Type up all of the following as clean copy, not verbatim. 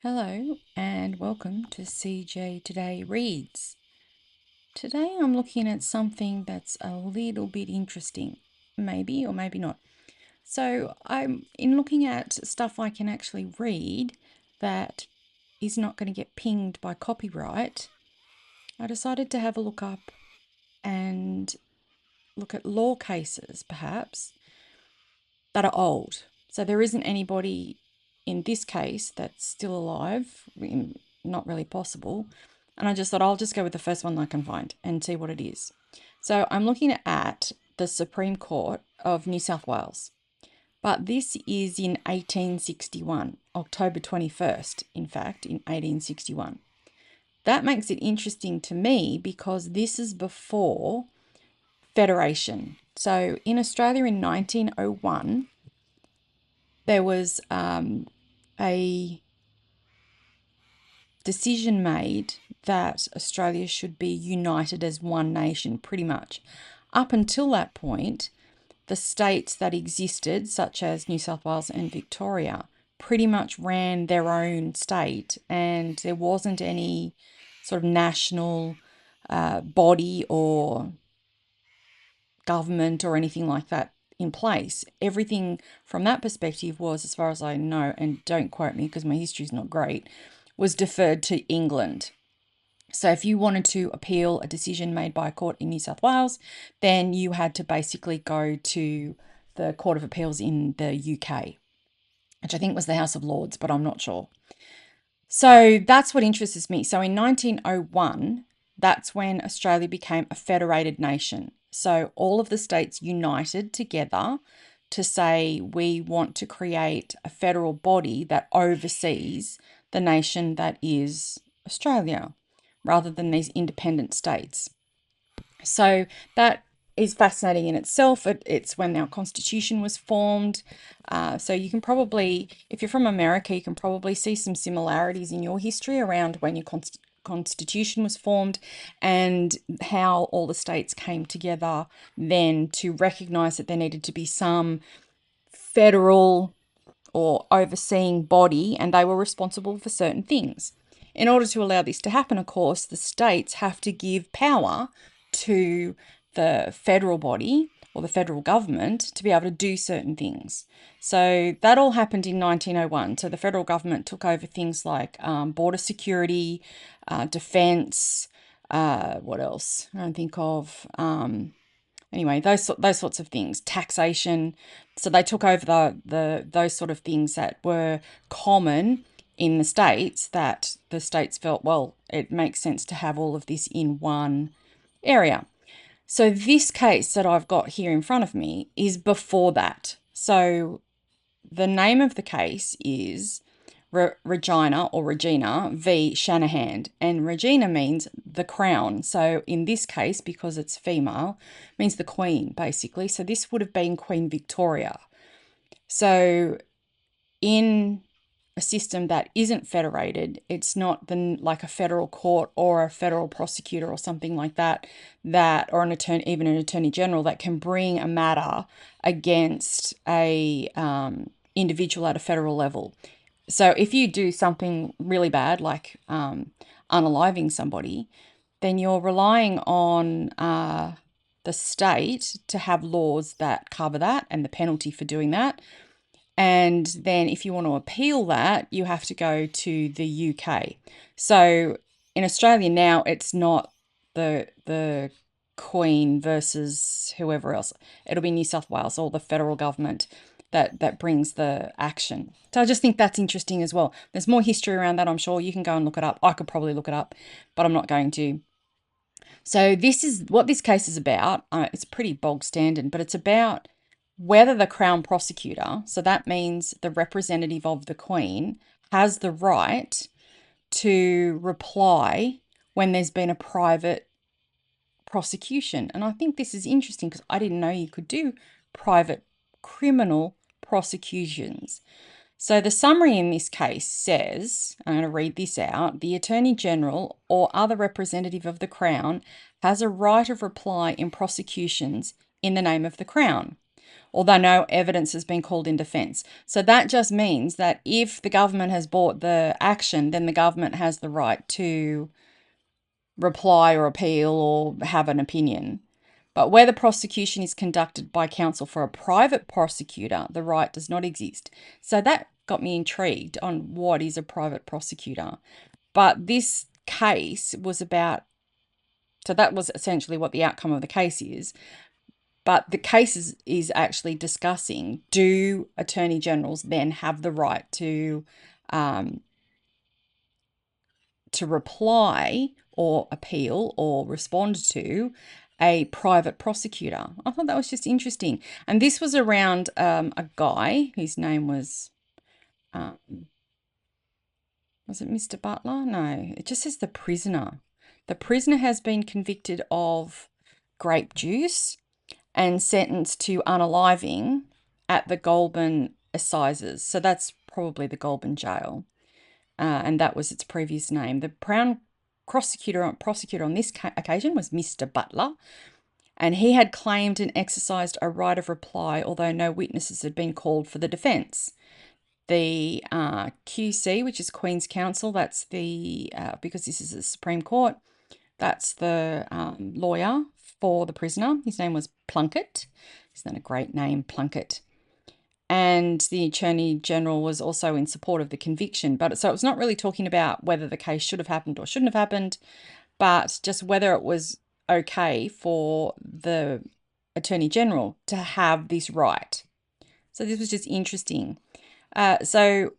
Hello and welcome to CJTodayReads. Today I'm looking at something that's a little bit interesting, maybe or maybe not. So I'm in looking at stuff I can actually read that is not going to get pinged by copyright. I decided to have a look up and look at law cases perhaps that are old. So there isn't anybody in this case that's still alive, not really possible. And I just thought I'll just go with the first one I can find and see what it is. So I'm looking at the Supreme Court of New South Wales. But this is in 1861, October 21st, in fact, in 1861. That makes it interesting to me because this is before Federation. So in Australia in 1901, there was a decision made that Australia should be united as one nation, pretty much. Up until that point, the states that existed, such as New South Wales and Victoria, pretty much ran their own state, and there wasn't any sort of national body or government or anything like that in place. Everything from that perspective was, as far as I know, and don't quote me because my history is not great, was deferred to England. So if you wanted to appeal a decision made by a court in New South Wales, then you had to basically go to the Court of Appeals in the UK, which I think was the House of Lords, but I'm not sure. So that's what interests me. So in 1901, that's when Australia became a federated nation. So all of the states united together to say we want to create a federal body that oversees the nation that is Australia, rather than these independent states. So that is fascinating in itself. It's when our Constitution was formed. So you can probably, if you're from America, you can probably see some similarities in your history around when your Constitution was formed and how all the states came together then to recognize that there needed to be some federal or overseeing body, and they were responsible for certain things. In order to allow this to happen, of course, the states have to give power to the federal body or the federal government to be able to do certain things. So that all happened in 1901. So the federal government took over things like border security, defence, what else? I don't think of. Anyway, those sorts of things, taxation. So they took over those sort of things that were common in the states, that the states felt, well, it makes sense to have all of this in one area. So this case that I've got here in front of me is before that. So the name of the case is Regina v. Shanahan, and Regina means the crown. So in this case, because it's female, means the queen, basically. So this would have been Queen Victoria. So in a system that isn't federated, it's not like a federal court or a federal prosecutor or something like that, or an attorney, even an attorney general, that can bring a matter against a individual at a federal level. So if you do something really bad, like unaliving somebody, then you're relying on the state to have laws that cover that and the penalty for doing that. And then if you want to appeal that, you have to go to the UK. So in Australia now, it's not the Queen versus whoever else. It'll be New South Wales or the federal government that brings the action. So I just think that's interesting as well. There's more history around that, I'm sure. You can go and look it up. I could probably look it up, but I'm not going to. So this is what this case is about. It's pretty bog standard, but it's about whether the Crown Prosecutor, so that means the representative of the Queen, has the right to reply when there's been a private prosecution. And I think this is interesting because I didn't know you could do private criminal prosecutions. So the summary in this case says, I'm going to read this out, the Attorney General or other representative of the Crown has a right of reply in prosecutions in the name of the Crown. although no evidence has been called in defence. So that just means that if the government has brought the action, then the government has the right to reply or appeal or have an opinion. But where the prosecution is conducted by counsel for a private prosecutor, the right does not exist. So that got me intrigued on what is a private prosecutor. But this case was about, so that was essentially what the outcome of the case is. But the case is actually discussing, do attorney generals then have the right to reply or appeal or respond to a private prosecutor? I thought that was just interesting. And this was around a guy whose name was it Mr. Butler? No, it just says the prisoner. The prisoner has been convicted of grape juice and sentenced to unaliving at the Goulburn Assizes. So that's probably the Goulburn jail. And that was its previous name. The Crown prosecutor on this occasion was Mr. Butler, and he had claimed and exercised a right of reply, although no witnesses had been called for the defence. The QC, which is Queen's Counsel, that's the, because this is the Supreme Court, that's the lawyer for the prisoner. His name was Plunkett. Isn't that a great name, Plunkett? And the Attorney General was also in support of the conviction. But so it was not really talking about whether the case should have happened or shouldn't have happened, but just whether it was okay for the Attorney General to have this right. So this was just interesting. So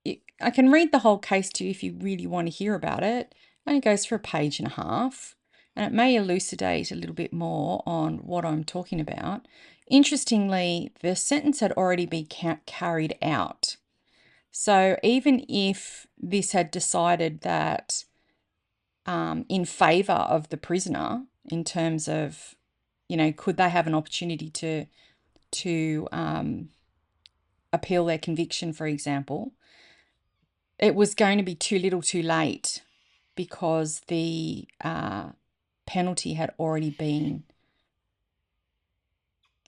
I can read the whole case to you if you really want to hear about it. It only goes for a page and a half, and it may elucidate a little bit more on what I'm talking about. Interestingly, the sentence had already been carried out. So even if this had decided that in favour of the prisoner in terms of, could they have an opportunity to appeal their conviction, for example, it was going to be too little too late because the penalty had already been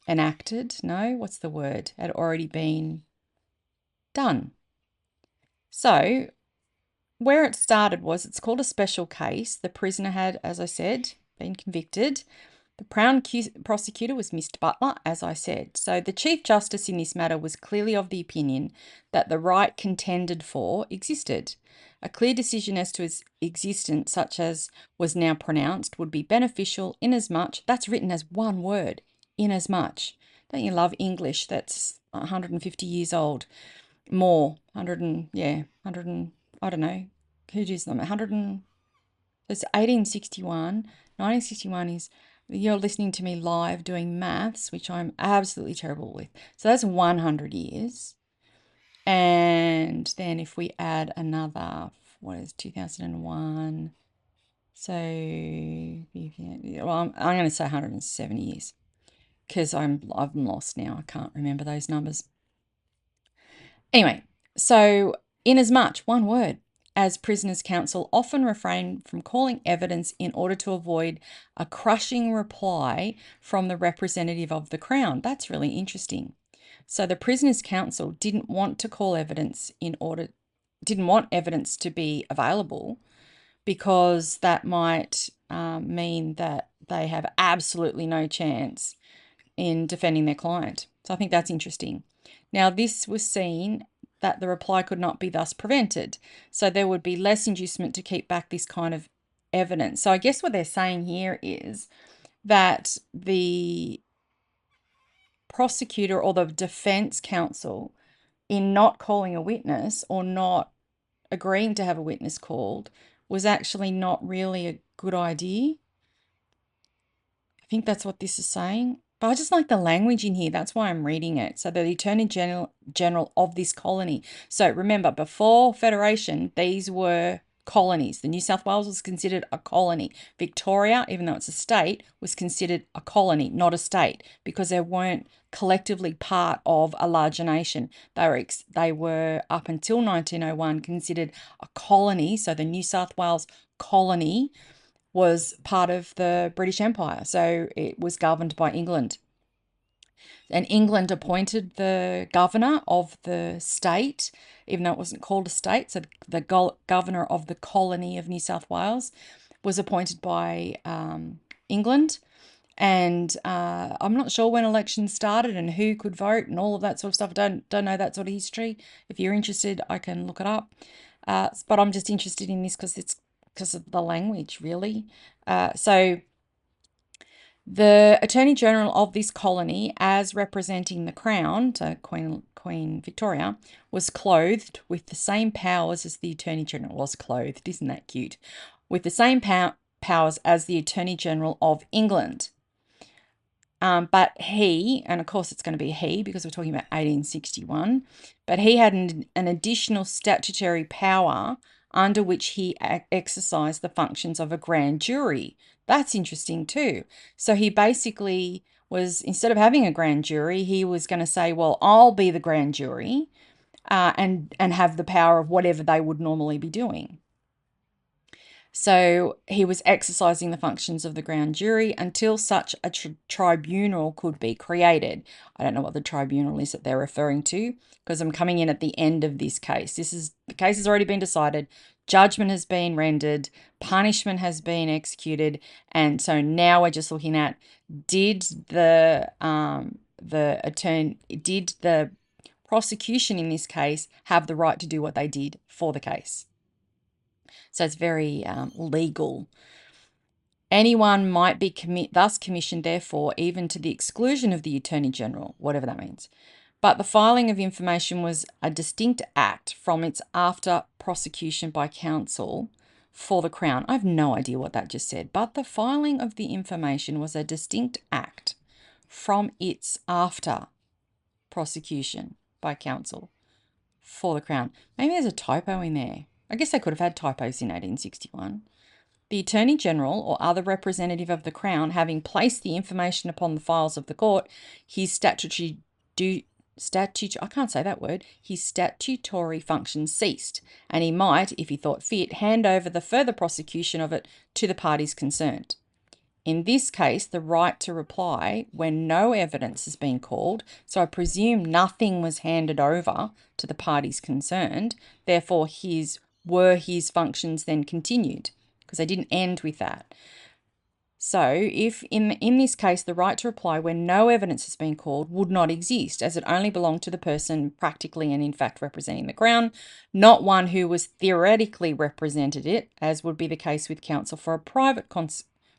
enacted. No, what's the word? Had already been done. So where it started was, it's called a special case. The prisoner had, as I said, been convicted. The Crown prosecutor was Mr. Butler, as I said. So the Chief Justice in this matter was clearly of the opinion that the right contended for existed. A clear decision as to its existence, such as was now pronounced, would be beneficial inasmuch, that's written as one word, inasmuch. Don't you love English that's 150 years old? More, 100 and, I don't know, who does them? 100 and, it's 1861. 1961 is, you're listening to me live doing maths, which I'm absolutely terrible with. So that's 100 years. And then if we add another, 2001? So, well, I'm going to say 170 years because I'm lost now. I can't remember those numbers. Anyway, so inasmuch, one word, as prisoners' counsel often refrain from calling evidence in order to avoid a crushing reply from the representative of the Crown. That's really interesting. So the prisoners' counsel didn't want to call evidence didn't want evidence to be available because that might mean that they have absolutely no chance in defending their client. So I think that's interesting. Now, this was seen that the reply could not be thus prevented. So there would be less inducement to keep back this kind of evidence. So I guess what they're saying here is that the prosecutor or the defense counsel, in not calling a witness or not agreeing to have a witness called, was actually not really a good idea. I think that's what this is saying. But I just like the language in here. That's why I'm reading it. So the Attorney General of this colony. So remember, before Federation, these were colonies. The New South Wales was considered a colony. Victoria, even though it's a state, was considered a colony, not a state, because they weren't collectively part of a larger nation. They were up until 1901 considered a colony. So the New South Wales colony was part of the British Empire. So it was governed by England. And England appointed the governor of the state, even though it wasn't called a state. So the governor of the colony of New South Wales was appointed by England. And I'm not sure when elections started and who could vote and all of that sort of stuff. I don't know that sort of history. If you're interested, I can look it up. But I'm just interested in this because of the language, really. So the Attorney General of this colony, as representing the Crown, so Queen Victoria, was clothed with the same powers as the Attorney General. Was clothed, isn't that cute? With the same powers as the Attorney General of England. But he, and of course it's going to be he because we're talking about 1861, but he had an additional statutory power under which he exercised the functions of a grand jury. That's interesting too. So he basically was, instead of having a grand jury, he was going to say, well, I'll be the grand jury and have the power of whatever they would normally be doing. So he was exercising the functions of the grand jury until such a tribunal could be created. I don't know what the tribunal is that they're referring to because I'm coming in at the end of this case. The case has already been decided. Judgment has been rendered. Punishment has been executed. And so now we're just looking at did the prosecution in this case have the right to do what they did for the case? So it's very legal. Anyone might be thus commissioned, therefore, even to the exclusion of the Attorney General, whatever that means. But the filing of information was a distinct act from its after prosecution by counsel for the Crown. I have no idea what that just said, but the filing of the information was a distinct act from its after prosecution by counsel for the Crown. Maybe there's a typo in there. I guess they could have had typos in 1861. The Attorney General or other representative of the Crown, having placed the information upon the files of the court, his statutory functions ceased, and he might, if he thought fit, hand over the further prosecution of it to the parties concerned. In this case, the right to reply when no evidence has been called, so I presume nothing was handed over to the parties concerned, therefore his functions then continued, because they didn't end with that. So if in this case, the right to reply when no evidence has been called would not exist, as it only belonged to the person practically and in fact representing the Crown, not one who was theoretically represented it, as would be the case with counsel for a private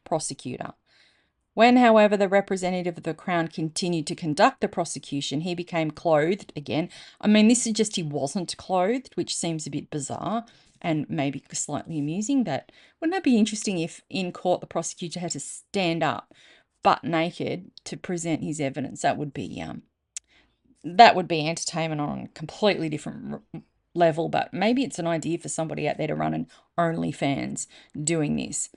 prosecutor. When, however, the representative of the Crown continued to conduct the prosecution, he became clothed again. I mean, this suggests he wasn't clothed, which seems a bit bizarre and maybe slightly amusing. That wouldn't that be interesting if in court the prosecutor had to stand up butt naked to present his evidence? That would be entertainment on a completely different level, but maybe it's an idea for somebody out there to run an OnlyFans doing this.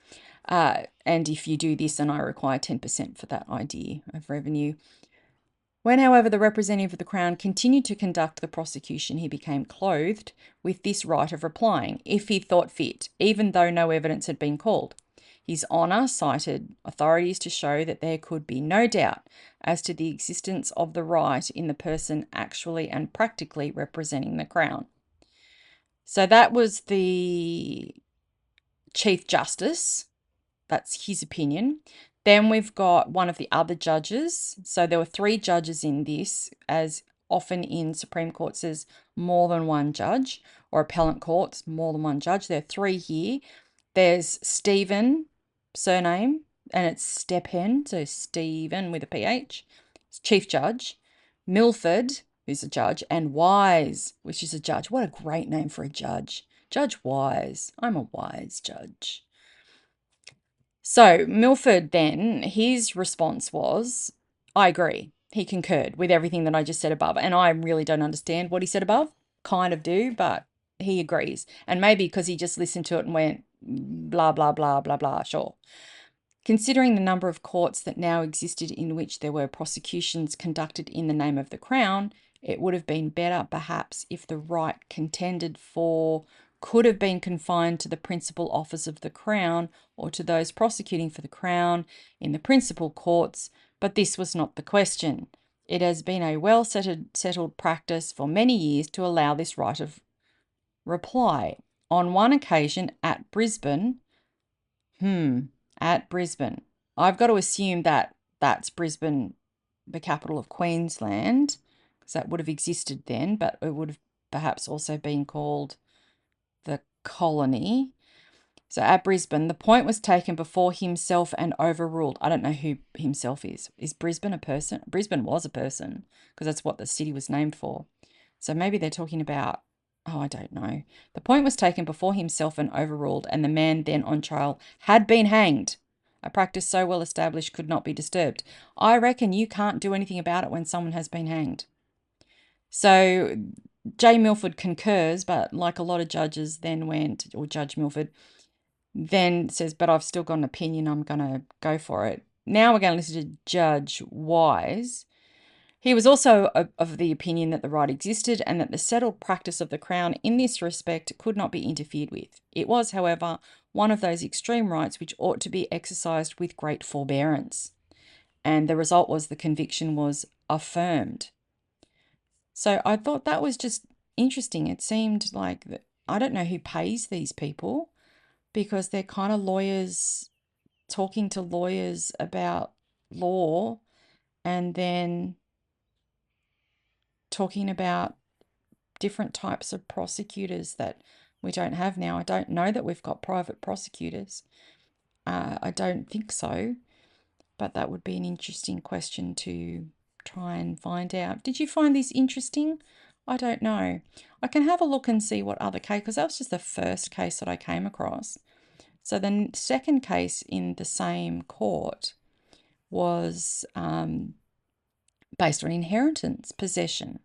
And if you do this, then I require 10% for that idea of revenue. When, however, the representative of the Crown continued to conduct the prosecution, he became clothed with this right of replying, if he thought fit, even though no evidence had been called. His Honour cited authorities to show that there could be no doubt as to the existence of the right in the person actually and practically representing the Crown. So that was the Chief Justice. That's his opinion. Then we've got one of the other judges. So there were 3 judges in this, as often in Supreme Courts there's more than one judge, or appellate courts, more than one judge. There are 3 here. There's Stephen, surname, and it's Stephen, so Stephen with a PH, Chief Judge, Milford, who's a judge, and Wise, which is a judge. What a great name for a judge. Judge Wise. I'm a wise judge. So Milford then, his response was, I agree. He concurred with everything that I just said above. And I really don't understand what he said above. Kind of do, but he agrees. And maybe because he just listened to it and went, blah, blah, blah, blah, blah, sure. Considering the number of courts that now existed in which there were prosecutions conducted in the name of the Crown, it would have been better, perhaps, if the right contended for could have been confined to the principal office of the Crown or to those prosecuting for the Crown in the principal courts, but this was not the question. It has been a well-settled practice for many years to allow this right of reply. On one occasion at Brisbane, I've got to assume that that's Brisbane, the capital of Queensland, because that would have existed then, but it would have perhaps also been called the colony. So at Brisbane, the point was taken before himself and overruled. I don't know who himself is. Is Brisbane a person? Brisbane was a person because that's what the city was named for. So maybe they're talking about, oh, I don't know. The point was taken before himself and overruled, and the man then on trial had been hanged. A practice so well established could not be disturbed. I reckon you can't do anything about it when someone has been hanged. So J. Milford concurs, but like a lot of judges then went, or Judge Milford, then says, but I've still got an opinion, I'm going to go for it. Now we're going to listen to Judge Wise. He was also of the opinion that the right existed and that the settled practice of the Crown in this respect could not be interfered with. It was, however, one of those extreme rights which ought to be exercised with great forbearance. And the result was the conviction was affirmed. So I thought that was just interesting. It seemed like that, I don't know who pays these people, because they're kind of lawyers talking to lawyers about law and then talking about different types of prosecutors that we don't have now. I don't know that we've got private prosecutors. I don't think so, but that would be an interesting question to try and find out. Did you find this interesting? I don't know. I can have a look and see what other case, because that was just the first case that I came across. So the second case in the same court was based on inheritance, possession.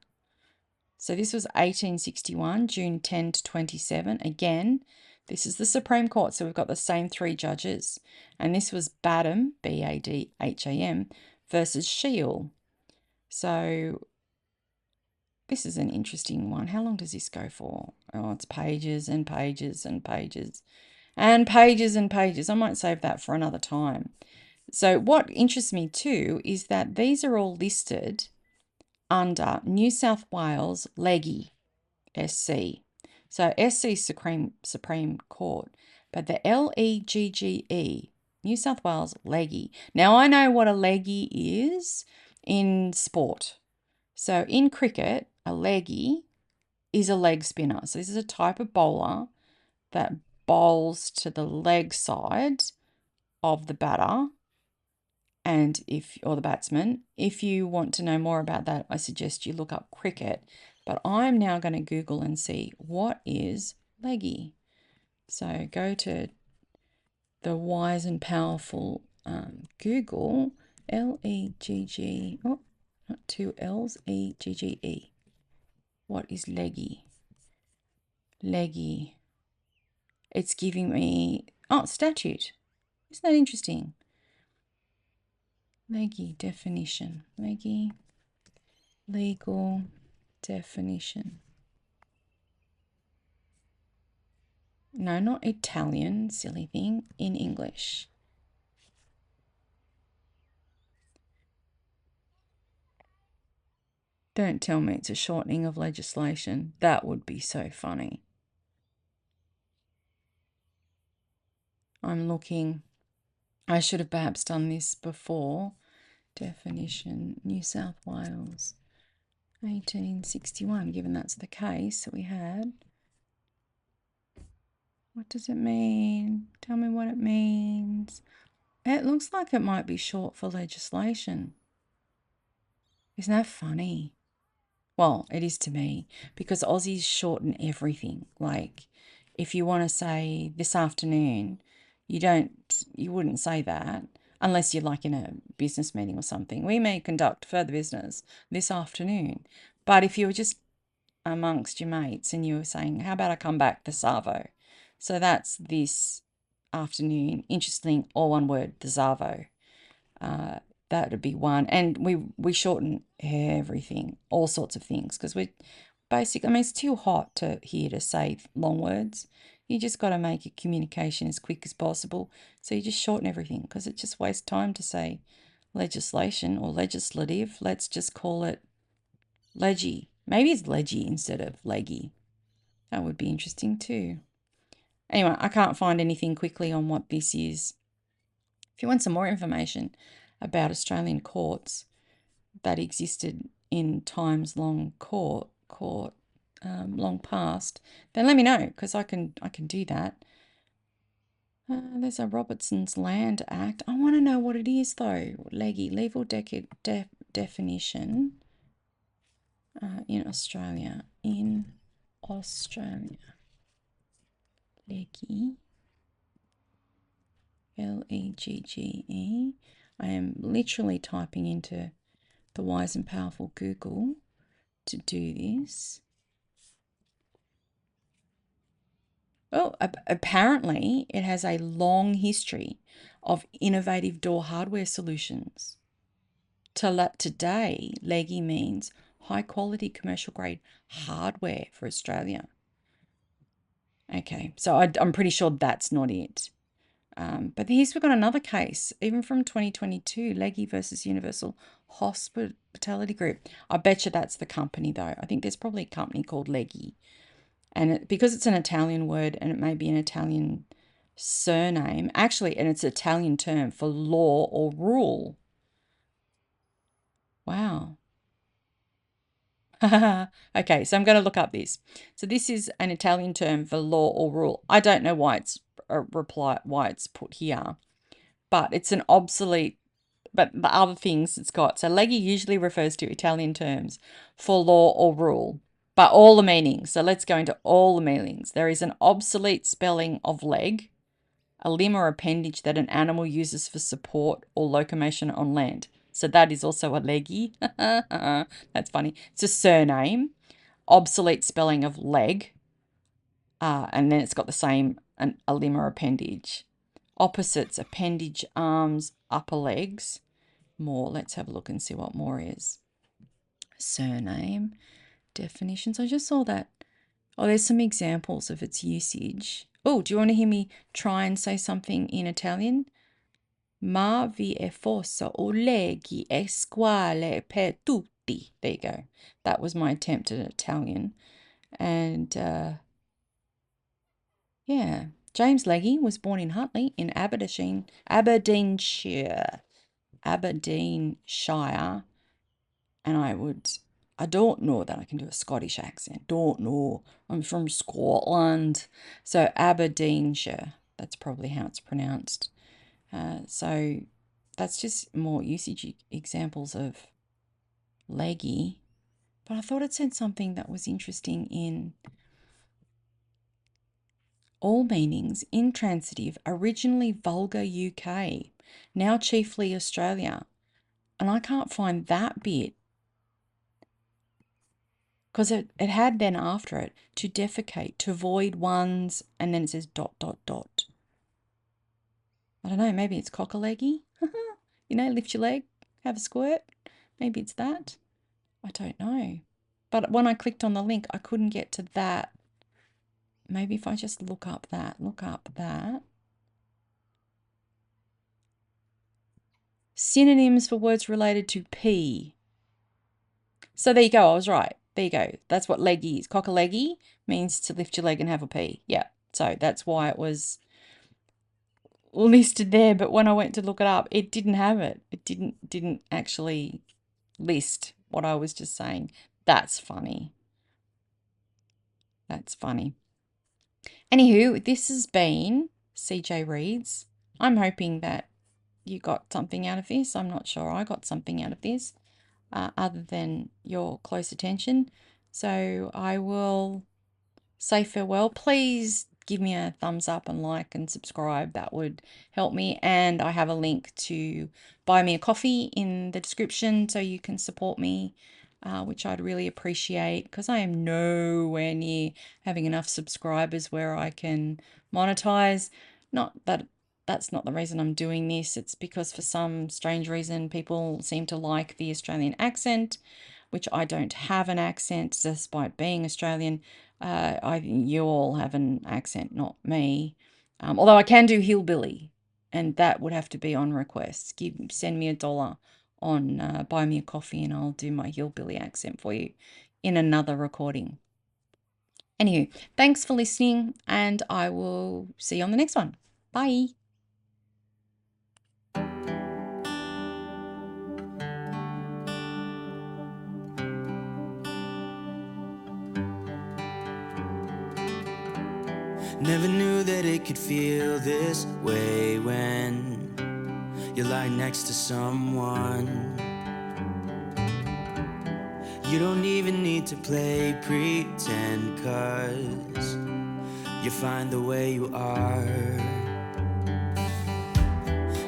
So this was 1861, June 10 to 27. Again, this is the Supreme Court, so we've got the same three judges. And this was Badham, B-A-D-H-A-M, versus Shield. So this is an interesting one. How long does this go for? Oh, it's pages and pages and pages. And pages and pages. I might save that for another time. So what interests me too is that these are all listed under New South Wales Leggy, SC. So SC Supreme Court, but the LEGGE, New South Wales Leggy. Now I know what a leggy is in sport. So in cricket, a leggy is a leg spinner. So this is a type of bowler that bowls to the leg side of the batter or the batsman. If you want to know more about that, I suggest you look up cricket. But I'm now going to Google and see what is leggy. So go to the wise and powerful Google, L-E-G-G, oh, not two L's, E-G-G-E. What is leggy? Leggy. It's giving me, statute. Isn't that interesting? Leggy definition. Leggy legal definition. No, not Italian, silly thing, in English. Don't tell me it's a shortening of legislation. That would be so funny. I'm looking. I should have perhaps done this before. Definition, New South Wales, 1861, given that's the case that we had. What does it mean? Tell me what it means. It looks like it might be short for legislation. Isn't that funny? Well, it is to me, because Aussies shorten everything. Like, if you want to say this afternoon, you wouldn't say that unless you're like in a business meeting or something. We may conduct further business this afternoon. But if you were just amongst your mates and you were saying, how about I come back the Savo? So that's this afternoon. Interesting, all one word, the Savo. That would be one. And we shorten everything, all sorts of things, because we're basic. I mean, it's too hot here to say long words. You just got to make your communication as quick as possible. So you just shorten everything, because it just wastes time to say legislation or legislative. Let's just call it leggy. Maybe it's leggy instead of leggy. That would be interesting too. Anyway, I can't find anything quickly on what this is. If you want some more information about Australian courts that existed in times long long past, then let me know, because I can do that. There's a Robertson's Land Act. I want to know what it is though. Leggy, legal definition in Australia. Leggy. Legge. I am literally typing into the wise and powerful Google to do this. Oh, apparently it has a long history of innovative door hardware solutions. Today, leggy means high quality commercial grade hardware for Australia. Okay, so I'm pretty sure that's not it. But we've got another case, even from 2022, Leggy versus Universal Hospitality Group. I bet you that's the company, though. I think there's probably a company called Leggy. And because it's an Italian word and it may be an Italian surname, actually, and it's an Italian term for law or rule. Wow. Okay, so I'm going to look up this. So this is an Italian term for law or rule. I don't know why it's put here, but it's an obsolete. But the other things it's got. So leggy usually refers to Italian terms for law or rule, but all the meanings. So let's go into all the meanings. There is an obsolete spelling of leg, a limb or appendage that an animal uses for support or locomotion on land. So that is also a leggy. That's funny. It's a surname, obsolete spelling of leg, and then it's got the same, a limb or appendage. Opposites, appendage, arms, upper legs. More, let's have a look and see what more is. Surname, definitions. I just saw that. Oh, there's some examples of its usage. Oh, do you want to hear me try and say something in Italian? Ma vi è fossa o leghi è squale per tutti. There you go. That was my attempt at Italian. And yeah, James Leggy was born in Hutley in Aberdeenshire. And I don't know that I can do a Scottish accent. Don't know. I'm from Scotland. So Aberdeenshire. That's probably how it's pronounced. So that's just more usage examples of leggy. But I thought it said something that was interesting in all meanings, intransitive, originally vulgar UK, now chiefly Australia. And I can't find that bit. Because it had then after it, to defecate, to void one's, and then it says ... I don't know, maybe it's cock-a-leggy. Lift your leg, have a squirt. Maybe it's that. I don't know. But when I clicked on the link, I couldn't get to that. Maybe if I just look up that. Synonyms for words related to pee. So there you go, I was right. There you go. That's what leggy is. Cock-a-leggy means to lift your leg and have a pee. Yeah, so that's why it was listed there, but when I went to look it up, it didn't have it. It didn't actually list what I was just saying. That's funny. Anywho, this has been CJ Reads. I'm hoping that you got something out of this. I'm not sure I got something out of this, other than your close attention. So I will say farewell. Please give me a thumbs up and like and subscribe. That would help me. And I have a link to buy me a coffee in the description so you can support me, which I'd really appreciate, because I am nowhere near having enough subscribers where I can monetize. Not that that's not the reason I'm doing this. It's because for some strange reason people seem to like the Australian accent, which I don't have an accent despite being Australian. You all have an accent, not me. Although I can do hillbilly, and that would have to be on request. Send me $1 on buy me a coffee, and I'll do my hillbilly accent for you in another recording. Anywho, thanks for listening, and I will see you on the next one. Bye. Never knew that it could feel this way when you're lying next to someone. You don't even need to play pretend, 'cause you find the way you are.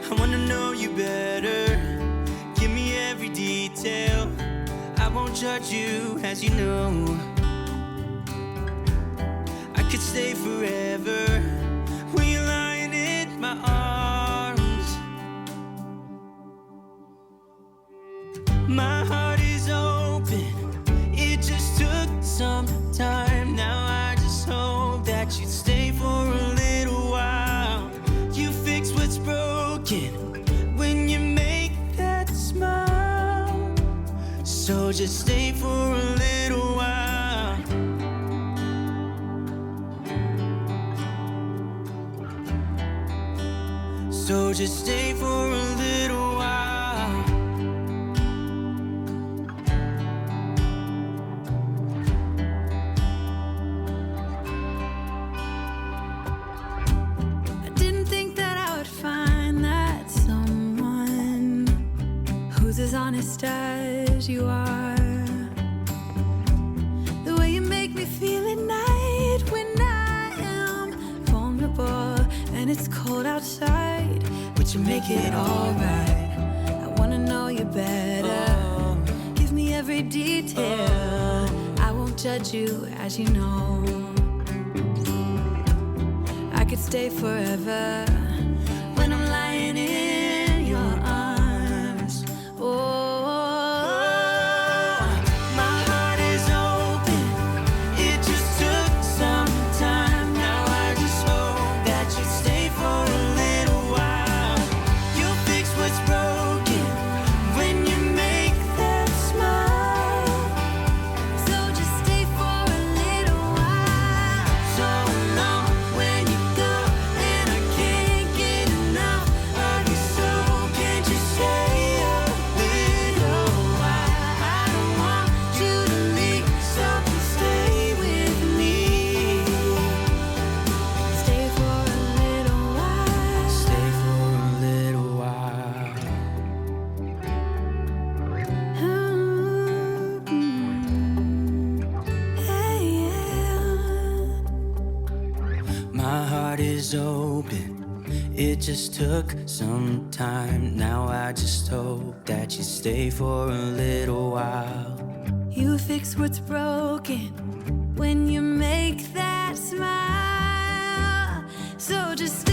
I wanna know you better, give me every detail. I won't judge you, as you know. I could stay forever when you're lying in my arms. My heart is open, it just took some time. Now I just hope that you'd stay for a little while. You fix what's broken when you make that smile. So just stay for a little while. So just stay for a little while. I didn't think that I would find that someone who's as honest as you are. The way you make me feel at night when I am vulnerable and it's cold outside, but you make it alright. I wanna know you better, give me every detail. I won't judge you, as you know. I could stay forever when I'm lying in your arms. My heart is open, it just took some time. Now I just hope that you stay for a little while. You'll fix what's broken when you make that smile. So just stay for a little while. So long when you go, and I can't get enough of you. So can't you stay a little while? I don't want you to leave, so stay with me. Stay for a little while. Stay for a little while. Hey, yeah. My heart is open, it just took some time. Now I just hope that you stay for a little while. You fix what's broken when you make that smile. So just